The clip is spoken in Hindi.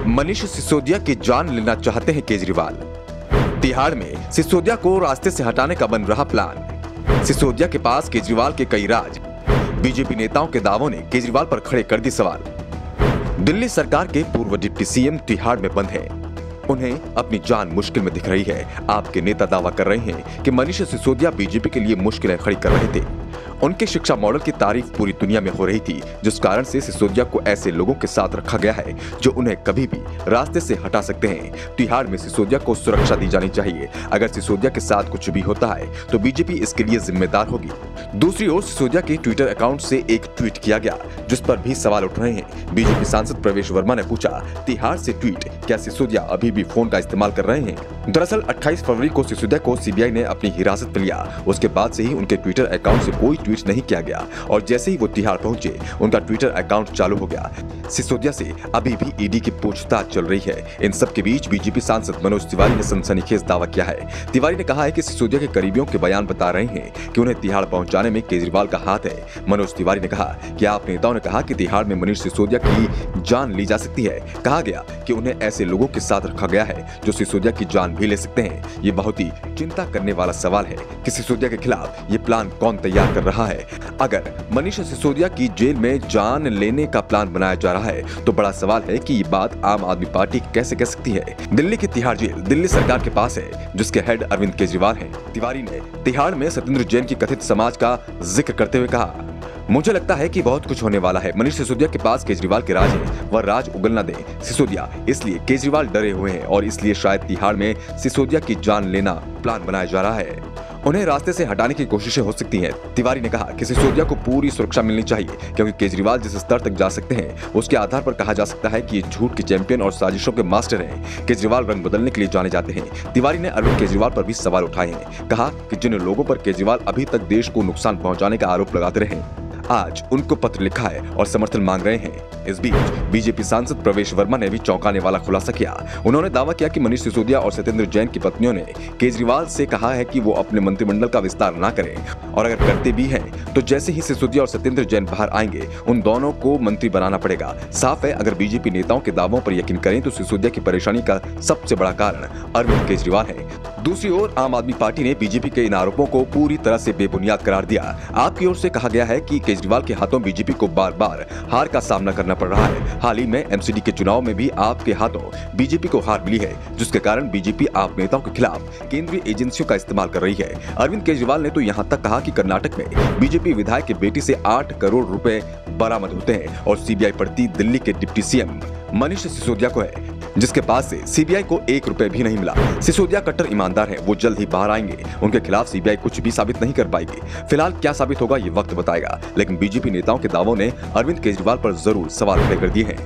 मनीष सिसोदिया की जान लेना चाहते हैं केजरीवाल। तिहाड़ में सिसोदिया को रास्ते से हटाने का बन रहा प्लान। सिसोदिया के पास केजरीवाल के कई राज। बीजेपी नेताओं के दावों ने केजरीवाल पर खड़े कर दी सवाल। दिल्ली सरकार के पूर्व डिप्टी सीएम तिहाड़ में बंद हैं। उन्हें अपनी जान मुश्किल में दिख रही है। आपके नेता दावा कर रहे हैं कि मनीष सिसोदिया बीजेपी के लिए मुश्किलें खड़ी कर रहे थे। उनके शिक्षा मॉडल की तारीफ पूरी दुनिया में हो रही थी, जिस कारण से सिसोदिया को ऐसे लोगों के साथ रखा गया है जो उन्हें कभी भी रास्ते से हटा सकते हैं। तिहाड़ में सिसोदिया को सुरक्षा दी जानी चाहिए। अगर सिसोदिया के साथ कुछ भी होता है तो बीजेपी इसके लिए जिम्मेदार होगी। दूसरी ओर सिसोदिया के ट्विटर अकाउंट से एक ट्वीट किया गया जिस पर भी सवाल उठ रहे हैं। बीजेपी सांसद प्रवेश वर्मा ने पूछा, तिहाड़ से ट्वीट, क्या सिसोदिया अभी भी फोन का इस्तेमाल कर रहे हैं? दरअसल 28 फरवरी को सिसोदिया को सीबीआई ने अपनी हिरासत में लिया। उसके बाद से ही उनके ट्विटर अकाउंट से कोई ट्वीट नहीं किया गया और जैसे ही वो तिहाड़ पहुंचे उनका ट्विटर अकाउंट चालू हो गया। सिसोदिया से अभी भी ईडी की पूछताछ चल रही है। इन सब के बीच बीजेपी सांसद मनोज तिवारी ने सनसनीखेज दावा किया है। तिवारी ने कहा है कि सिसोदिया के करीबियों के बयान बता रहे हैं कि उन्हें तिहाड़ पहुंचाने में केजरीवाल का हाथ है। मनोज तिवारी ने कहा कि आप नेताओं ने कहा कि तिहाड़ में मनीष सिसोदिया की जान ली जा सकती है। कहा गया कि उन्हें ऐसे लोगों के साथ रखा गया है जो सिसोदिया की जान भी ले सकते हैं। ये बहुत ही चिंता करने वाला सवाल है कि सिसोदिया के खिलाफ ये प्लान कौन तैयार कर रहा है। अगर मनीष सिसोदिया की जेल में जान लेने का प्लान बनाया जा रहा है तो बड़ा सवाल है कि ये बात आम आदमी पार्टी कैसे कह सकती है। दिल्ली की तिहाड़ जेल दिल्ली सरकार के पास है, जिसके हेड अरविंद केजरीवाल हैं। तिवारी ने तिहाड़ में सत्येंद्र जैन की कथित समाज का जिक्र करते हुए कहा, मुझे लगता है कि बहुत कुछ होने वाला है। मनीष सिसोदिया के पास केजरीवाल के राज है, वह राज उगलना दे सिसोदिया। इसलिए केजरीवाल डरे हुए हैं और इसलिए शायद तिहाड़ में सिसोदिया की जान लेना प्लान बनाया जा रहा है। उन्हें रास्ते से हटाने की कोशिशें हो सकती हैं। तिवारी ने कहा कि सिसोदिया को पूरी सुरक्षा मिलनी चाहिए क्योंकि केजरीवाल जिस स्तर तक जा सकते हैं उसके आधार पर कहा जा सकता है कि ये झूठ के चैंपियन और साजिशों के मास्टर हैं। केजरीवाल रंग बदलने के लिए जाने जाते हैं। तिवारी ने अरविंद केजरीवाल पर भी सवाल उठाए हैं। कहा कि जिन लोगों पर केजरीवाल अभी तक देश को नुकसान पहुंचाने का आरोप लगाते रहे, आज उनको पत्र लिखा है और समर्थन मांग रहे हैं। इस बीच बीजेपी सांसद प्रवेश वर्मा ने भी चौंकाने वाला खुलासा किया। उन्होंने दावा किया कि मनीष सिसोदिया और सत्येंद्र जैन की पत्नियों ने केजरीवाल से कहा है कि वो अपने मंत्रिमंडल का विस्तार ना करें और अगर करते भी हैं तो जैसे ही सिसोदिया और सत्येंद्र जैन बाहर आएंगे उन दोनों को मंत्री बनाना पड़ेगा। साफ है, अगर बीजेपी नेताओं के दावों पर यकीन करें तो सिसोदिया की परेशानी का सबसे बड़ा कारण अरविंद केजरीवाल है। दूसरी ओर आम आदमी पार्टी ने बीजेपी के इन आरोपों को पूरी तरह से बेबुनियाद करार दिया। आपकी ओर से कहा गया है कि केजरीवाल के हाथों बीजेपी को बार बार हार का सामना करना पड़ रहा है। हाल ही में एमसीडी के चुनाव में भी आपके हाथों बीजेपी को हार मिली है, जिसके कारण बीजेपी आप नेताओं के खिलाफ केंद्रीय एजेंसियों का इस्तेमाल कर रही है। अरविंद केजरीवाल ने तो यहाँ तक कहा कि कर्नाटक में बीजेपी विधायक की बेटी से 8 करोड़ रुपए बरामद होते हैं और सीबीआई पड़ती दिल्ली के डिप्टी सीएम मनीष सिसोदिया को है, जिसके पास से सीबीआई को 1 रुपए भी नहीं मिला। सिसोदिया कट्टर ईमानदार हैं, वो जल्द ही बाहर आएंगे। उनके खिलाफ सीबीआई कुछ भी साबित नहीं कर पाएगी। फिलहाल क्या साबित होगा ये वक्त बताएगा, लेकिन बीजेपी नेताओं के दावों ने अरविंद केजरीवाल पर जरूर सवाल खड़े कर दिए हैं।